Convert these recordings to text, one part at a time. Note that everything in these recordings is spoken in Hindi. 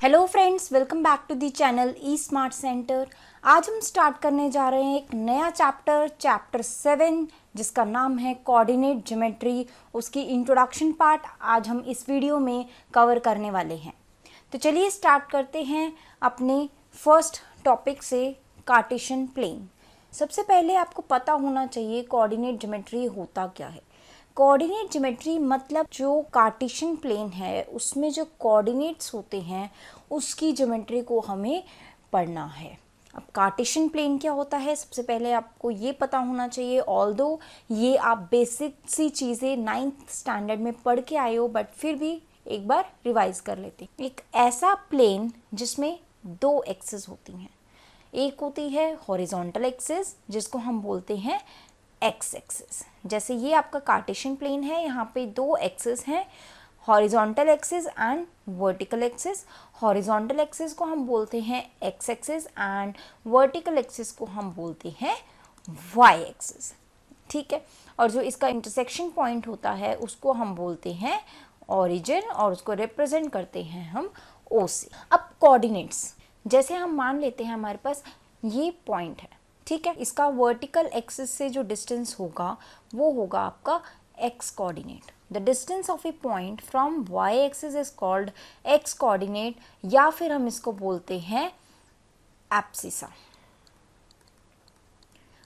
Hello friends, welcome back to the channel E smart centre. आज हम स्टार्ट करने जा रहे हैं एक नया चैप्टर 7 जिसका नाम है कोऑर्डिनेट ज्योमेट्री। उसकी इंट्रोडक्शन पार्ट आज हम इस वीडियो में कवर करने वाले हैं। तो चलिए स्टार्ट करते हैं अपने फर्स्ट टॉपिक से, कार्टेशियन प्लेन। सबसे पहले आपको पता होना चाहिए कोऑर्डिनेट ज्योमेट्री होता क्या है। कोऑर्डिनेट ज्योमेट्री मतलब जो कार्टेशियन प्लेन है उसमें जो कोऑर्डिनेट्स होते हैं उसकी ज्योमेट्री को हमें पढ़ना है। अब कार्टेशियन प्लेन क्या होता है, सबसे पहले आपको ये पता होना चाहिए। ऑल्दो ये आप बेसिक सी चीज़ें 9th स्टैंडर्ड में पढ़ के आए हो, बट फिर भी एक बार रिवाइज कर लेते हैं। एक ऐसा प्लेन जिसमें दो एक्सिस होती हैं। एक होती है हॉरिजॉन्टल एक्सिस जिसको हम बोलते हैं एक्स एक्सिस। जैसे ये आपका कार्टेशियन प्लेन है, यहाँ पे दो एक्सिस हैं, horizontal axis and vertical axis. Horizontal axis को हम बोलते हैं x axis and vertical axis को हम बोलते हैं वाई एक्सिस। ठीक है, और जो इसका इंटरसेक्शन पॉइंट होता है उसको हम बोलते हैं ओरिजिन और उसको रिप्रेजेंट करते हैं हम ओ से। अब कोऑर्डिनेट्स, जैसे हम मान लेते हैं हमारे पास ये पॉइंट है, ठीक है, इसका वर्टिकल एक्सिस से जो डिस्टेंस होगा वो होगा आपका X coordinate. The distance of a point from Y axis is called X coordinate, या फिर हम इसको बोलते हैं एब्सिसा।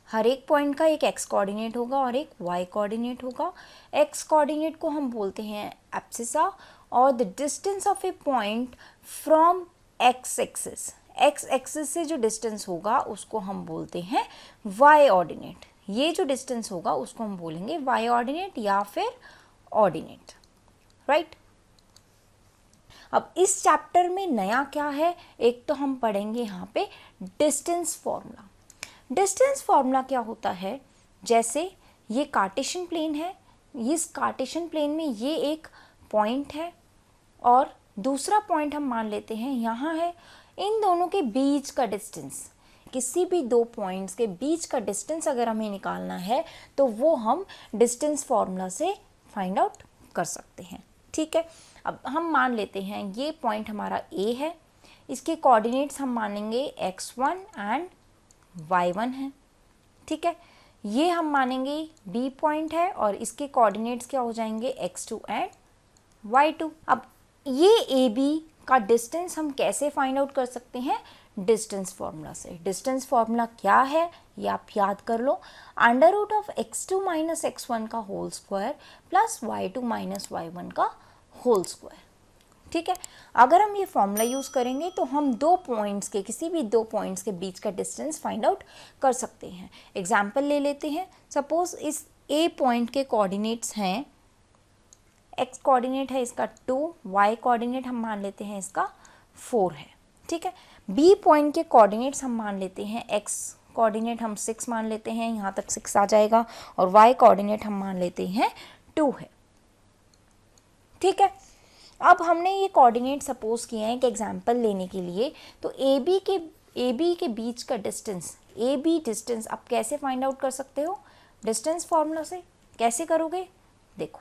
हर एक पॉइंट का एक एक्स कोऑर्डिनेट होगा और एक वाई कोऑर्डिनेट होगा। एक्स कोऑर्डिनेट को हम बोलते हैं एब्सिसा, और the distance of a point from x axis, x axis से जो डिस्टेंस होगा उसको हम बोलते हैं वाई ऑर्डिनेट। ये जो डिस्टेंस होगा उसको हम बोलेंगे वाई ऑर्डिनेट या फिर ऑर्डिनेट, राइट। अब इस चैप्टर में नया क्या है, एक तो हम पढ़ेंगे यहाँ पे डिस्टेंस फॉर्मूला। डिस्टेंस फॉर्मूला क्या होता है, जैसे ये कार्टेशियन प्लेन है, इस कार्टेशियन प्लेन में ये एक पॉइंट है और दूसरा पॉइंट हम मान लेते हैं यहाँ है। इन दोनों के बीच का डिस्टेंस, किसी भी दो पॉइंट्स के बीच का डिस्टेंस अगर हमें निकालना है तो वो हम डिस्टेंस फॉर्मूला से फाइंड आउट कर सकते हैं। ठीक है, अब हम मान लेते हैं ये पॉइंट हमारा ए है, इसके कोऑर्डिनेट्स हम मानेंगे x1 एंड y1 है। ठीक है, ये हम मानेंगे बी पॉइंट है और इसके कोऑर्डिनेट्स क्या हो जाएंगे x2 एंड y2। अब ये ए बी का डिस्टेंस हम कैसे फाइंड आउट कर सकते हैं, डिस्टेंस फॉर्मूला से। डिस्टेंस फॉर्मूला क्या है ये आप याद कर लो, under root of x2 minus x1 का whole square plus y2 minus y1 का होल स्क्वायर। ठीक है, अगर हम ये फॉर्मूला यूज करेंगे तो हम दो पॉइंट्स के, किसी भी दो पॉइंट्स के बीच का डिस्टेंस फाइंड आउट कर सकते हैं। एग्जाम्पल ले लेते हैं, सपोज इस ए पॉइंट के कोऑर्डिनेट्स हैं, एक्स कोऑर्डिनेट है इसका 2, वाई कोऑर्डिनेट हम मान लेते हैं इसका 4 है। ठीक है, बी पॉइंट के कोऑर्डिनेट्स हम मान लेते हैं, एक्स कोऑर्डिनेट हम 6 मान लेते हैं, यहाँ तक 6 आ जाएगा, और वाई कोऑर्डिनेट हम मान लेते हैं 2 है। ठीक है, अब हमने ये कोऑर्डिनेट सपोज किए हैं एक एग्जाम्पल लेने के लिए, तो ए बी के बीच का डिस्टेंस, ए बी डिस्टेंस आप कैसे फाइंड आउट कर सकते हो, डिस्टेंस फॉर्मूला से। कैसे करोगे, देखो,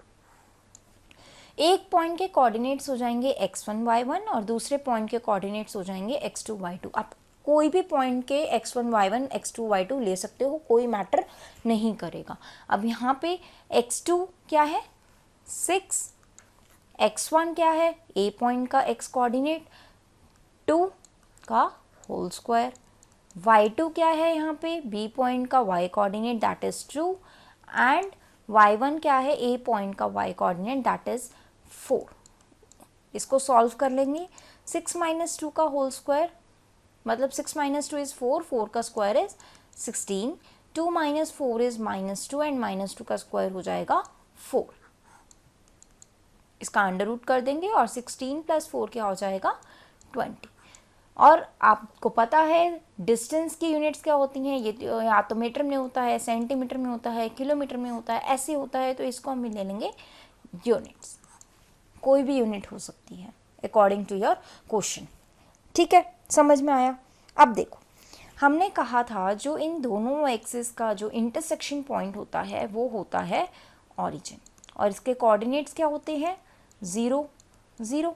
एक पॉइंट के कोऑर्डिनेट्स हो जाएंगे x1 y1 और दूसरे पॉइंट के कोऑर्डिनेट्स हो जाएंगे x2 y2। आप कोई भी पॉइंट के x1 y1 x2 y2 ले सकते हो, कोई मैटर नहीं करेगा। अब यहाँ पे x2 क्या है 6, x1 क्या है a पॉइंट का x कोऑर्डिनेट 2 का होल स्क्वायर, y2 क्या है यहाँ पे b पॉइंट का y coordinate that is 2 and y1 क्या है a पॉइंट का y कोऑर्डिनेट दैट इज 4। इसको सॉल्व कर लेंगे, 6 माइनस 2 का होल स्क्वायर मतलब 6 माइनस 2 इज 4, 4 का square is 16, 2 minus 4 is -2 and -2 का स्क्वायर हो जाएगा 4। इसका अंडर रूट कर देंगे और 16 प्लस 4 क्या हो जाएगा 20। और आपको पता है डिस्टेंस की यूनिट्स क्या होती हैं, ये या तो मीटर में होता है, सेंटीमीटर में होता है, किलोमीटर में होता है, ऐसे होता है, तो इसको हम ले लेंगे यूनिट्स। कोई भी यूनिट हो सकती है अकॉर्डिंग टू योर क्वेश्चन। ठीक है, समझ में आया। अब देखो, हमने कहा था जो इन दोनों एक्सिस का जो इंटरसेक्शन पॉइंट होता है वो होता है ओरिजिन, और इसके कोऑर्डिनेट्स क्या होते हैं 0 0।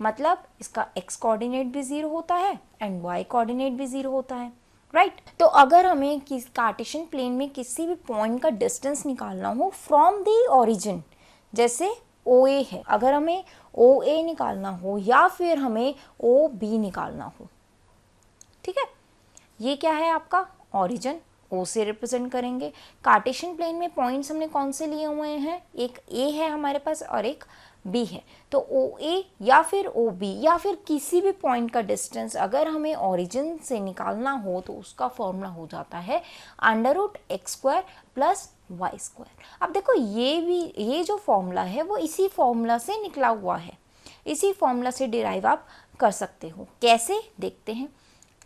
मतलब इसका x कोऑर्डिनेट भी 0 होता है एंड y कोऑर्डिनेट भी 0 होता है, राइट। तो अगर हमें कार्टेशियन प्लेन में किसी भी पॉइंट का डिस्टेंस निकालना हो फ्रॉम द ओरिजिन, जैसे OA है, अगर हमें OA निकालना हो या फिर हमें OB निकालना हो, ठीक है, ये क्या है आपका ओरिजिन, O से रिप्रेजेंट करेंगे। कार्टेशियन प्लेन में पॉइंट्स हमने कौन से लिए हुए हैं, एक A है हमारे पास और एक B है, तो OA या फिर OB या फिर किसी भी पॉइंट का डिस्टेंस अगर हमें ओरिजिन से निकालना हो तो उसका फॉर्मूला हो जाता है √x² + y²। अब देखो ये जो फॉर्मूला है वो इसी फॉर्मूला से निकला हुआ है, इसी फॉर्मूला से डिराइव आप कर सकते हो। कैसे, देखते हैं।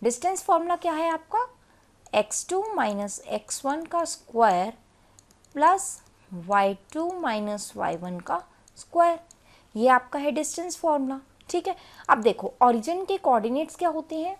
डिस्टेंस फॉर्मूला क्या है आपका, x2 - x1 का स्क्वायर प्लस y2 - y1 का स्क्वायर, ये आपका है डिस्टेंस फॉर्मूला, ठीक है। अब देखो ओरिजिन के कोऑर्डिनेट्स क्या होते हैं,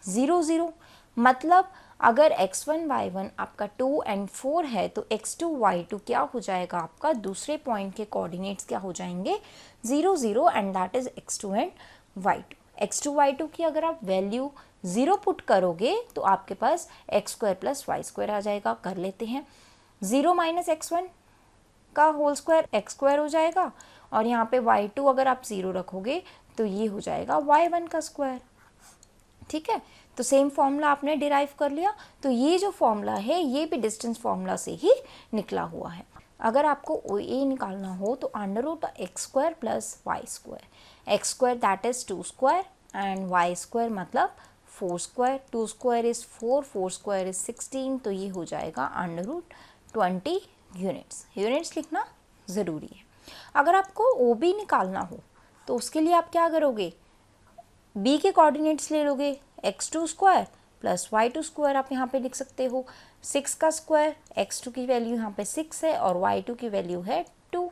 0 0, मतलब अगर x1 y1 आपका 2 and 4 है तो x2 y2 क्या हो जाएगा आपका, दूसरे पॉइंट के कोऑर्डिनेट्स क्या हो जाएंगे, 0 0 and that is x2 and y2। x2 y2 की अगर आप वैल्यू 0 पुट करोगे तो आपके पास x² + y² आ जाएगा, कर लेते हैं। 0 - x1 का होल स्क्वायर x² हो जाएगा और यहाँ पे y2 अगर आप 0 रखोगे तो ये हो जाएगा y1 का स्क्वायर, ठीक है। तो सेम फॉर्मूला आपने डिराइव कर लिया, तो ये जो फॉर्मूला है ये भी डिस्टेंस फॉर्मूला से ही निकला हुआ है। अगर आपको OA निकालना हो तो √x² + y², x² that is 2² and y² मतलब 4², 2² इज 4, 4² इज 16, तो ये हो जाएगा √20 यूनिट्स। यूनिट्स लिखना ज़रूरी है। अगर आपको OB निकालना हो तो उसके लिए आप क्या करोगे, B के कोऑर्डिनेट्स ले लोगे, x2² + y2² आप यहाँ पे लिख सकते हो, 6 का स्क्वायर, x2 की वैल्यू यहाँ पे 6 है और y2 की वैल्यू है 2,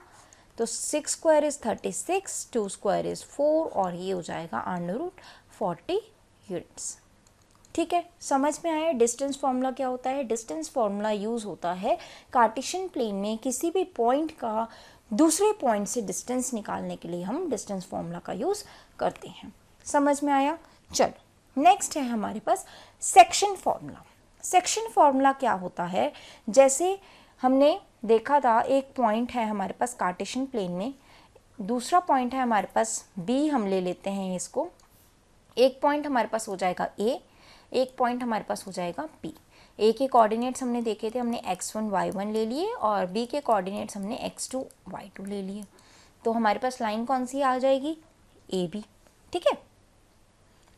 तो 6² इज 36, 2² इज 4 और ये हो जाएगा √40 यूनिट्स, ठीक है। समझ में आया डिस्टेंस फॉर्मूला क्या होता है। डिस्टेंस फॉर्मूला यूज़ होता है कार्टेशियन प्लेन में किसी भी पॉइंट का दूसरे पॉइंट से डिस्टेंस निकालने के लिए हम डिस्टेंस फॉर्मूला का यूज़ करते हैं। समझ में आया। चलो नेक्स्ट है हमारे पास सेक्शन फॉर्मूला। सेक्शन फॉर्मूला क्या होता है, जैसे हमने देखा था एक पॉइंट है हमारे पास कार्टेशियन प्लेन में, दूसरा पॉइंट है हमारे पास B, हम ले लेते हैं इसको, एक पॉइंट हमारे पास हो जाएगा A, एक पॉइंट हमारे पास हो जाएगा B। A के कोऑर्डिनेट्स हमने देखे थे, हमने x1 y1 ले लिए और B के कोऑर्डिनेट्स हमने x2 y2 ले लिए, तो हमारे पास लाइन कौन सी आ जाएगी, AB, ठीक है।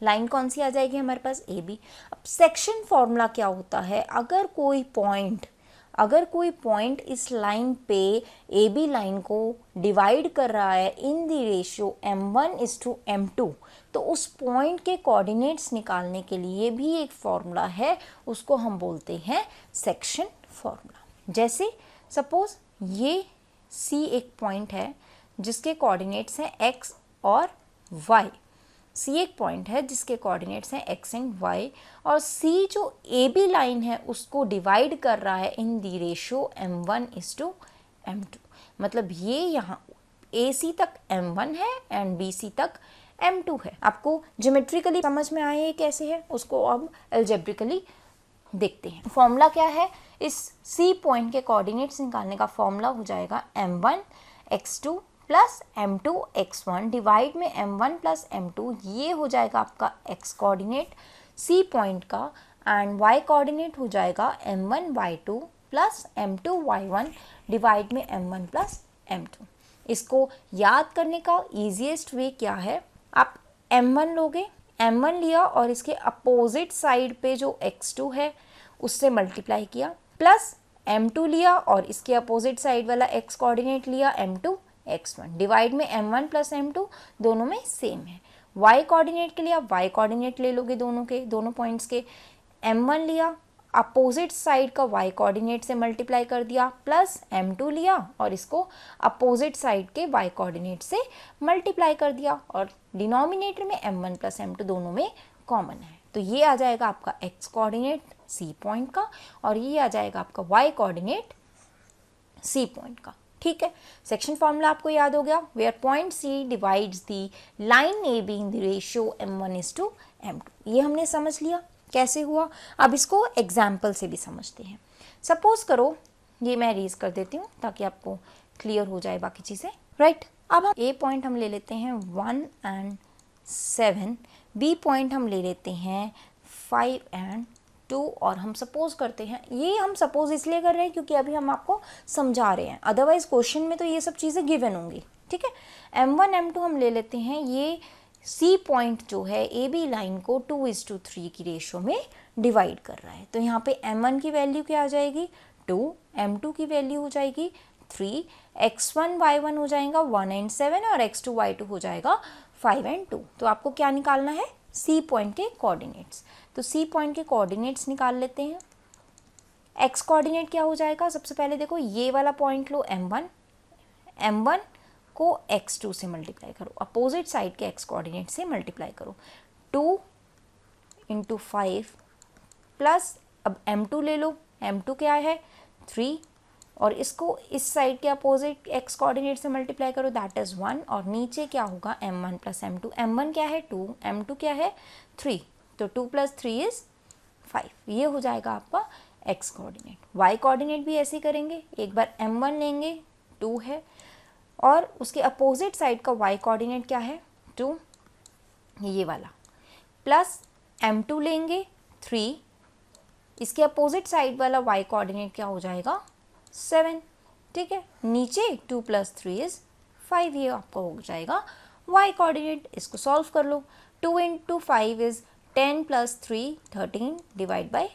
लाइन कौन सी आ जाएगी हमारे पास, AB। अब सेक्शन फॉर्मूला क्या होता है, अगर कोई पॉइंट इस लाइन पे AB लाइन को डिवाइड कर रहा है इन द रेशियो m1:m2, तो उस पॉइंट के कोऑर्डिनेट्स निकालने के लिए भी एक फॉर्मूला है, उसको हम बोलते हैं सेक्शन फॉर्मूला। जैसे सपोज ये C एक पॉइंट है जिसके कोऑर्डिनेट्स हैं x और y, C एक पॉइंट है जिसके कोऑर्डिनेट्स हैं x एंड y, और C जो AB लाइन है उसको डिवाइड कर रहा है इन द रेशियो m1:m2, मतलब ये यहाँ AC तक m1 है एंड BC तक m2 है। आपको ज्योमेट्रिकली समझ में आया ये कैसे है, उसको अब अलजेब्रिकली देखते हैं। फॉर्मूला क्या है, इस C पॉइंट के कोऑर्डिनेट्स निकालने का फॉर्मूला हो जाएगा m1x2 + m2x1 डिवाइड में m1 + m2, ये हो जाएगा आपका x कोऑर्डिनेट C पॉइंट का, एंड y कोऑर्डिनेट हो जाएगा m1y2 + m2y1 डिवाइड में m1 + m2। इसको याद करने का ईजीएस्ट वे क्या है, आप m1 लोगे, m1 लिया और इसके अपोजिट साइड पे जो x2 है उससे मल्टीप्लाई किया, प्लस m2 लिया और इसके अपोजिट साइड वाला x कोऑर्डिनेट लिया m2x1 डिवाइड में m1 + m2, दोनों में सेम है। y कोऑर्डिनेट के लिए आप y कोऑर्डिनेट ले लोगे, दोनों पॉइंट्स के, m1 लिया अपोजिट साइड का y कोऑर्डिनेट से मल्टीप्लाई कर दिया, प्लस m2 लिया और इसको अपोजिट साइड के y कोऑर्डिनेट से मल्टीप्लाई कर दिया, और डिनोमिनेटर में m1 + m2 दोनों में कॉमन है, तो ये आ जाएगा आपका x कोऑर्डिनेट C पॉइंट का और ये आ जाएगा आपका y कोऑर्डिनेट C पॉइंट का। ठीक है, सेक्शन फॉर्मूला आपको याद हो गया, where point C divides the line A B in the ratio m1:m2। ये हमने समझ लिया कैसे हुआ। अब इसको एग्जाम्पल से भी समझते हैं। सपोज करो, ये मैं रीज कर देती हूँ ताकि आपको क्लियर हो जाए बाकी चीज़ें, राइट। अब हम ए पॉइंट हम ले लेते हैं 1 और 7, बी पॉइंट हम ले लेते हैं 5 और 2, और हम सपोज करते हैं, ये हम सपोज इसलिए कर रहे हैं क्योंकि अभी हम आपको समझा रहे हैं, अदरवाइज क्वेश्चन में तो ये सब चीज़ें गिवन होंगी, ठीक है। m1 m2 हम ले लेते हैं, ये सी पॉइंट जो है ए बी लाइन को 2:3 की रेशो में डिवाइड कर रहा है। तो यहाँ पे m1 की वैल्यू क्या आ जाएगी 2, m2 की वैल्यू हो जाएगी 3, x1 y1 हो जाएगा 1 और 7, और x2 y2 हो जाएगा 5 और 2। तो आपको क्या निकालना है, सी पॉइंट के कोऑर्डिनेट्स। तो सी पॉइंट के कोऑर्डिनेट्स निकाल लेते हैं। एक्स कोऑर्डिनेट क्या हो जाएगा, सबसे पहले देखो ये वाला पॉइंट लो m1, m1 को x2 से मल्टीप्लाई करो, अपोजिट साइड के x कोऑर्डिनेट से मल्टीप्लाई करो, 2 × 5 प्लस, अब m2 ले लो, m2 क्या है 3, और इसको इस साइड के अपोजिट x कोऑर्डिनेट से मल्टीप्लाई करो, दैट इज़ 1, और नीचे क्या होगा m1 + m2, m1 क्या है 2, m2 क्या है 3, तो 2 + 3 इज़ 5। ये हो जाएगा आपका x कोऑर्डिनेट। y कोऑर्डिनेट भी ऐसे ही करेंगे, एक बार m1 लेंगे 2 है, और उसके अपोजिट साइड का y कोऑर्डिनेट क्या है 2, ये वाला, प्लस m2 लेंगे 3, इसके अपोजिट साइड वाला y कोऑर्डिनेट क्या हो जाएगा 7, ठीक है। नीचे 2 + 3 इज़ 5, ये आपका हो जाएगा y कोऑर्डिनेट। इसको सॉल्व कर लो, 2 × 5 is 10 + 3 13 divide by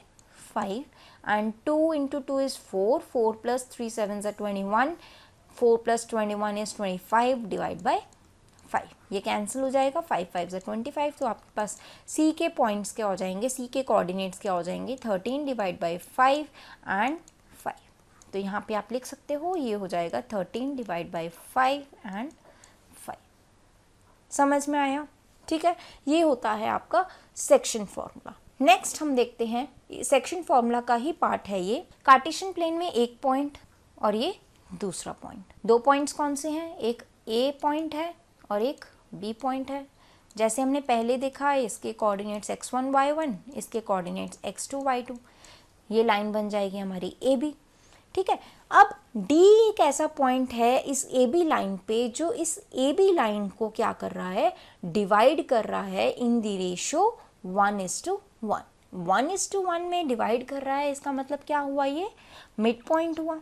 5, and 2 × 2 is 4, 4 + 3 7 are 21, 4 + 21 is 25 divide by 5, ये कैंसिल हो जाएगा, 5 5 are 25। तो आपके पास सी के पॉइंट्स क्या हो जाएंगे, सी के कोऑर्डिनेट्स क्या हो जाएंगे 13 डिवाइड बाय 5 एंड 5। तो यहाँ पे आप लिख सकते हो, ये हो जाएगा 13 डिवाइड बाय 5 एंड 5। समझ में आया, ठीक है। ये होता है आपका सेक्शन फॉर्मूला। नेक्स्ट हम देखते हैं, सेक्शन फॉर्मूला का ही पार्ट है ये। कार्टेशियन प्लेन में एक पॉइंट और ये दूसरा पॉइंट, दो पॉइंट्स कौन से हैं, एक ए पॉइंट है और एक बी पॉइंट है। जैसे हमने पहले देखा है, इसके कोऑर्डिनेट्स x1 y1, इसके कोऑर्डिनेट्स x2 y2, ये लाइन बन जाएगी हमारी ए बी, ठीक है। अब D एक ऐसा पॉइंट है इस ए बी लाइन पे जो इस ए बी लाइन को क्या कर रहा है, डिवाइड कर रहा है इन द रेशियो 1:1। 1:1 में डिवाइड कर रहा है, इसका मतलब क्या हुआ, ये मिड पॉइंट हुआ।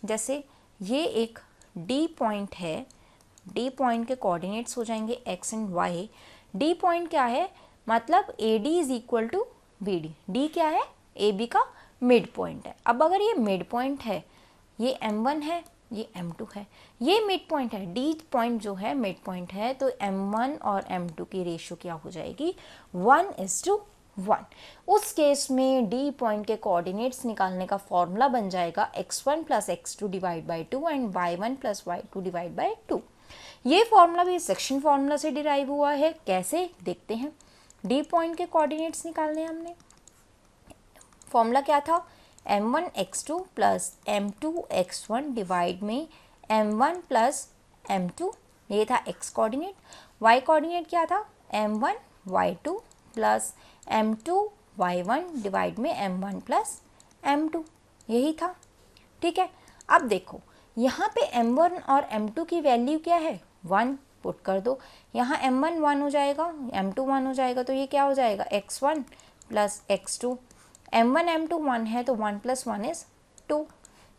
जैसे ये एक D पॉइंट है, D पॉइंट के कोऑर्डिनेट्स हो जाएंगे x and y। D point क्या है, मतलब AD = BD। D क्या है, AB का मिड पॉइंट है। अब अगर ये मिड पॉइंट है, ये m1 है, ये m2 है, ये मिड पॉइंट है, D पॉइंट जो है मिड पॉइंट है, तो m1 और m2 की रेशियो क्या हो जाएगी 1:1। उस केस में D पॉइंट के कोऑर्डिनेट्स निकालने का फॉर्मूला बन जाएगा x1 + x2 divide by 2 and y1 + y2 divide by 2। ये फॉर्मूला भी सेक्शन फॉर्मूला से डिराइव हुआ है। कैसे देखते हैं, D पॉइंट के कोऑर्डिनेट्स निकालने हमने, फॉर्मूला क्या था, m1 x2 + m2 x1 divide में m1 + m2, ये था x कोऑर्डिनेट। y कोऑर्डिनेट क्या था, m1 y2 + m2 y1 divide में m1 + m2, यही था, ठीक है। अब देखो यहाँ पे m1 और m2 की वैल्यू क्या है 1, पुट कर दो, यहाँ m1 1 हो जाएगा, m2 1 हो जाएगा, तो ये क्या हो जाएगा x1 + x2। m1 m2 1 है तो 1 + 1 इज़ 2।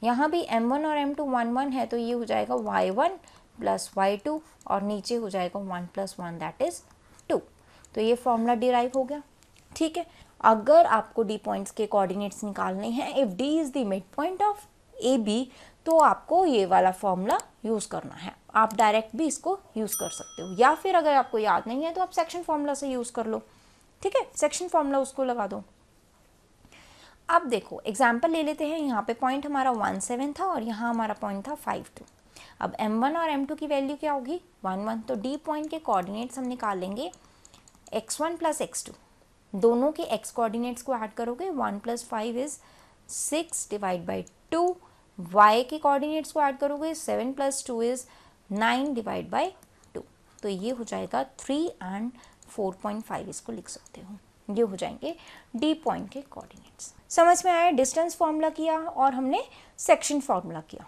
यहाँ भी m1 और m2 1 1 है तो ये हो जाएगा y1 + y2, और नीचे हो जाएगा 1 + 1 दैट इज़ 2। तो ये फॉर्मूला डिराइव हो गया, ठीक है। अगर आपको D पॉइंट्स के कोऑर्डिनेट्स निकालने हैं, if D is the mid point of A B, तो आपको ये वाला फॉर्मूला यूज़ करना है। आप डायरेक्ट भी इसको यूज़ कर सकते हो, या फिर अगर आपको याद नहीं है तो आप सेक्शन फॉर्मूला से यूज़ कर लो, ठीक है। सेक्शन फॉर्मूला उसको लगा दो। अब देखो एग्जाम्पल ले लेते हैं, यहाँ पे पॉइंट हमारा 1 7 था और यहाँ हमारा पॉइंट था 5 2। अब m1 और m2 की वैल्यू क्या होगी 1 1, तो D पॉइंट के कोऑर्डिनेट्स हम निकालेंगे x1 + x2, दोनों के x कोऑर्डिनेट्स को ऐड करोगे, 1 + 5 इज़ 6 डिवाइड बाई 2 y के कोऑर्डिनेट्स को ऐड करोगे 7 + 2 इज 9 डिवाइड बाय 2, तो ये हो जाएगा 3 एंड 4.5 इसको लिख सकते हो। ये हो जाएंगे डी पॉइंट के कोऑर्डिनेट्स। समझ में आया? डिस्टेंस फॉर्मूला किया और हमने सेक्शन फॉर्मूला किया।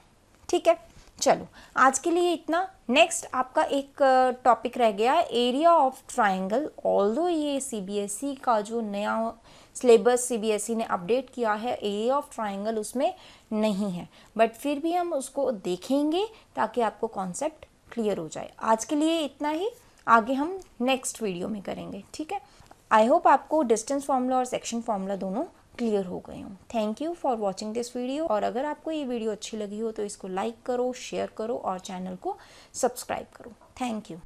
ठीक है, चलो आज के लिए इतना। नेक्स्ट आपका एक टॉपिक रह गया एरिया ऑफ ट्राइंगल। ऑल्दो ये सीबीएसई का जो नया सिलेबस सीबीएसई ने अपडेट किया है, एरिया ऑफ ट्राइंगल उसमें नहीं है, बट फिर भी हम उसको देखेंगे ताकि आपको कॉन्सेप्ट क्लियर हो जाए। आज के लिए इतना ही, आगे हम नेक्स्ट वीडियो में करेंगे। ठीक है, आई होप आपको डिस्टेंस फार्मूला और सेक्शन फार्मूला दोनों क्लियर हो गए हों। Thank you for watching this video, और अगर आपको ये वीडियो अच्छी लगी हो तो इसको लाइक करो, शेयर करो और चैनल को सब्सक्राइब करो। Thank you.